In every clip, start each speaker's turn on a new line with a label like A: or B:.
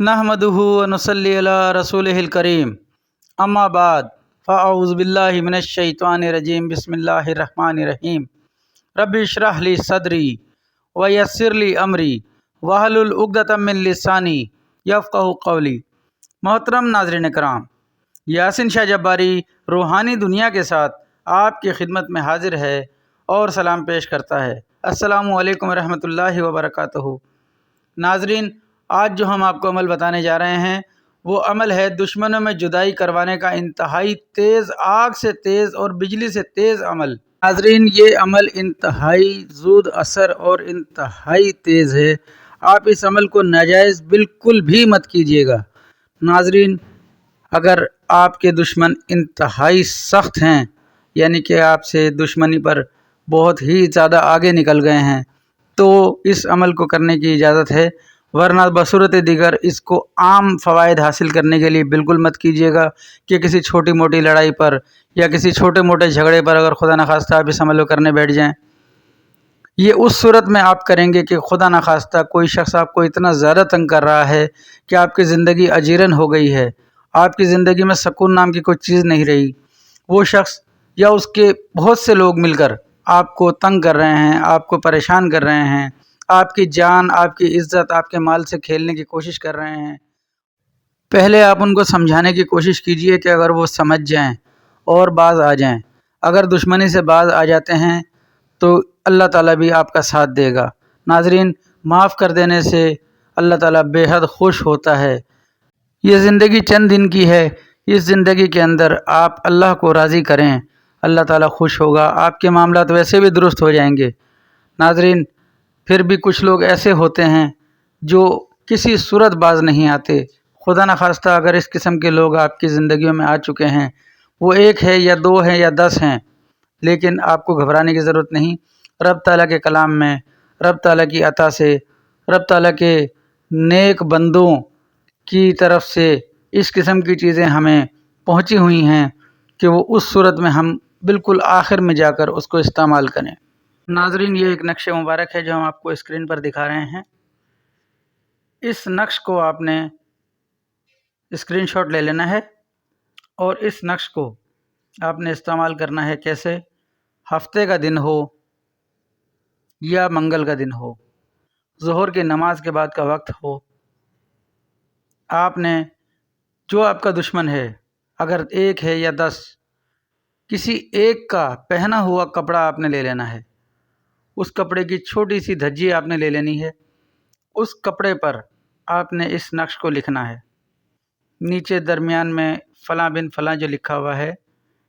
A: नहमदुहु व नुसल्ली अला रसूलिहिल करीम अम्मा बाद फ़अऊज़ु बिल्लाहि मिनश शैतानिर रजीम बिस्मिल्लाहिर रहमानिर रहीम रब्बि इश्रह ली सदरी व यस्सिर ली अमरी वहलुल उक़दतम मिन लिसानी यफ़क़हू क़ौली। मोहतरम नाज़रीन कराम, यासिन शाह जब्बारी रूहानी दुनिया के साथ आपकी खिदमत में हाजिर है और सलाम पेश करता है। अस्सलामु अलैकुम रहमतुल्लाहि व बरकातुहू। नाज़रीन, आज जो हम आपको अमल बताने जा रहे हैं वो अमल है दुश्मनों में जुदाई करवाने का इंतहाई तेज़, आग से तेज़ और बिजली से तेज़ अमल। नाज़रीन, ये अमल इंतहाई ज़ूद असर और इंतहाई तेज़ है। आप इस अमल को नाजायज़ बिल्कुल भी मत कीजिएगा। नाज़रीन, अगर आपके दुश्मन इंतहाई सख्त हैं, यानी कि आपसे दुश्मनी पर बहुत ही ज़्यादा आगे निकल गए हैं, तो इस अमल को करने की इजाज़त है, वरना बसूरत दिगर इसको आम फ़वाइद हासिल करने के लिए बिल्कुल मत कीजिएगा कि किसी छोटी मोटी लड़ाई पर या किसी छोटे मोटे झगड़े पर अगर खुदा न खास्ता आप इस अमल को करने बैठ जाएं। ये उस सूरत में आप करेंगे कि खुदा न खास्ता कोई शख्स आपको इतना ज़्यादा तंग कर रहा है कि आपकी ज़िंदगी अजीरन हो गई है, आपकी ज़िंदगी में सुकून नाम की कोई चीज़ नहीं रही। वो शख्स या उसके बहुत से लोग मिलकर आपको तंग कर रहे हैं, आपको परेशान कर रहे हैं, आपकी जान, आपकी इज़्ज़त, आपके माल से खेलने की कोशिश कर रहे हैं। पहले आप उनको समझाने की कोशिश कीजिए कि अगर वो समझ जाएं और बाज आ जाएं। अगर दुश्मनी से बाज आ जाते हैं तो अल्लाह ताला भी आपका साथ देगा। नाज़रीन, माफ़ कर देने से अल्लाह ताला बेहद खुश होता है। ये ज़िंदगी चंद दिन की है, इस ज़िंदगी के अंदर आप अल्लाह को राज़ी करें, अल्लाह ताला खुश होगा, आपके मामलात वैसे भी दुरुस्त हो जाएंगे। नाज़रीन, फिर भी कुछ लोग ऐसे होते हैं जो किसी सूरत बाज नहीं आते। खुदा न खास्ता अगर इस किस्म के लोग आपकी ज़िंदगियों में आ चुके हैं, वो एक है या दो हैं या 10 हैं, लेकिन आपको घबराने की ज़रूरत नहीं। रब ताला के कलाम में, रब ताला की अता से, रब ताला के नेक बंदों की तरफ से इस किस्म की चीज़ें हमें पहुंची हुई हैं कि वो उस सूरत में हम बिल्कुल आखिर में जाकर उसको इस्तेमाल करें। नाज़रीन, ये एक नक्श मुबारक है जो हम आपको स्क्रीन पर दिखा रहे हैं। इस नक्श को आपने स्क्रीनशॉट ले लेना है और इस नक्श को आपने इस्तेमाल करना है कैसे? हफ्ते का दिन हो या मंगल का दिन हो, ज़ोहर की नमाज के बाद का वक्त हो, आपने जो आपका दुश्मन है, अगर एक है या 10, किसी एक का पहना हुआ कपड़ा आपने ले लेना है। उस कपड़े की छोटी सी धज्जी आपने ले लेनी है। उस कपड़े पर आपने इस नक्श को लिखना है। नीचे दरमियान में फ़लाँ बिन फ़लाँ जो लिखा हुआ है,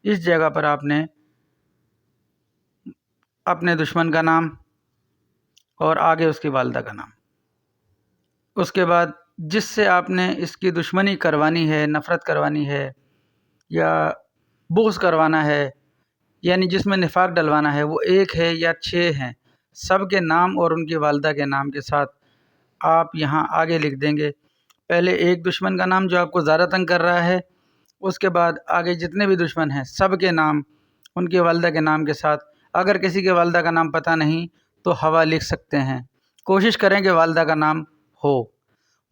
A: इस जगह पर आपने अपने दुश्मन का नाम और आगे उसकी वालदा का नाम, उसके बाद जिससे आपने इसकी दुश्मनी करवानी है, नफ़रत करवानी है या बुग़्ज़ करवाना है, यानी जिसमें निफाक डलवाना है, वो 1 है या 6 हैं, सब के नाम और उनकी वालदा के नाम के साथ आप यहाँ आगे लिख देंगे। पहले एक दुश्मन का नाम जो आपको ज़्यादा तंग कर रहा है, उसके बाद आगे जितने भी दुश्मन हैं सब के नाम उनके वालदा के नाम के साथ। अगर किसी के वालदा का नाम पता नहीं तो हवा लिख सकते हैं। कोशिश करें कि वालदा का नाम हो।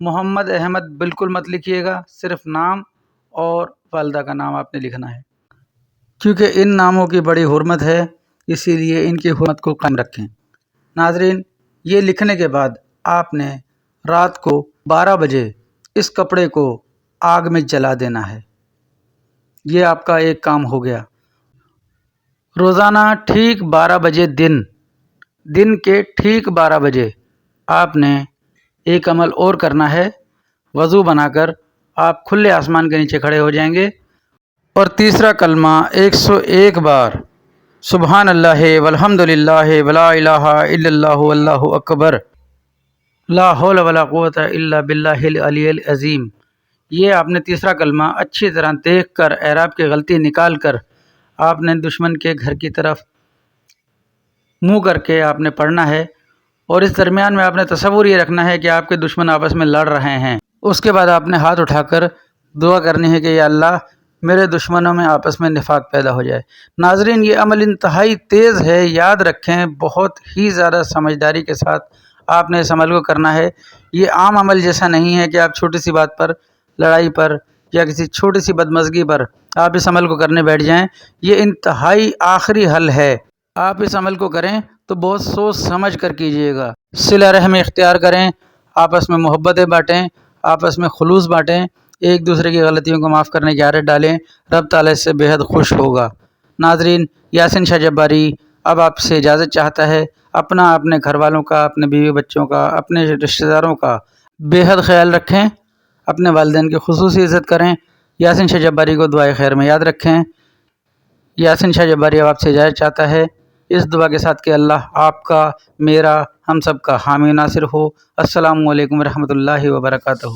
A: मोहम्मद अहमद बिल्कुल मत लिखिएगा, सिर्फ नाम और वालदा का नाम आपने लिखना है, क्योंकि इन नामों की बड़ी हुर्मत है, इसीलिए इनकी हुर्मत को कायम रखें। नाज़रीन, ये लिखने के बाद आपने रात को 12 बजे इस कपड़े को आग में जला देना है। ये आपका एक काम हो गया। रोज़ाना ठीक 12 बजे दिन के ठीक 12 बजे आपने एक अमल और करना है। वज़ू बनाकर आप खुले आसमान के नीचे खड़े हो जाएंगे और तीसरा कलमा 101 बार सुबहान अल्लाह वल्हम्दुलिल्लाह वला इलाहा इल्लल्लाहु वल्लाहु अकबर ला हौला वला कुव्वता इल्ला बिल्लाहिल अलिय्यिल अज़ीम। ये आपने तीसरा कलमा अच्छी तरह देख कर, एराब की गलती निकाल कर आपने दुश्मन के घर की तरफ मुँह करके आपने पढ़ना है और इस दरमियान में आपने तसव्वुर ये रखना है कि आपके दुश्मन आपस में लड़ रहे हैं। उसके बाद आपने हाथ उठाकर दुआ करनी है कि या अल्लाह, मेरे दुश्मनों में आपस में निफाक पैदा हो जाए। नाज़रीन, ये अमल इंतहाई तेज़ है, याद रखें, बहुत ही ज़्यादा समझदारी के साथ آپ نے اس عمل کو کرنا ہے۔ یہ عام عمل جیسا نہیں ہے کہ آپ چھوٹی سی بات پر، لڑائی پر یا کسی چھوٹی سی بدمزگی پر آپ اس عمل کو کرنے بیٹھ جائیں۔ یہ انتہائی آخری حل ہے۔ آپ اس عمل کو کریں تو بہت سوچ سمجھ کر کیجیے گا۔ صلہ رحم اختیار کریں، آپس میں محبتیں بانٹیں، آپس میں خلوص بانٹیں، ایک دوسرے کی غلطیوں کو معاف کرنے کی عادت ڈالیں۔ رب تعالیٰ اس سے بےحد خوش ہوگا۔ ناظرین، یاسین شاہ جباری اب آپ سے اجازت چاہتا ہے۔ اپنے گھر والوں کا، اپنے بیوی بچوں کا، اپنے رشتہ داروں کا بےحد خیال رکھیں، اپنے والدین کی خصوصی عزت کریں۔ یاسین شاہ جباری کو دعائے خیر میں یاد رکھیں۔ یاسین شاہ جباری اب آپ سے اجازت چاہتا ہے، اس دعا کے ساتھ کہ اللہ آپ کا، میرا، ہم سب کا حامی ناصر ہو۔ السلام علیکم ورحمۃ اللہ وبرکاتہ۔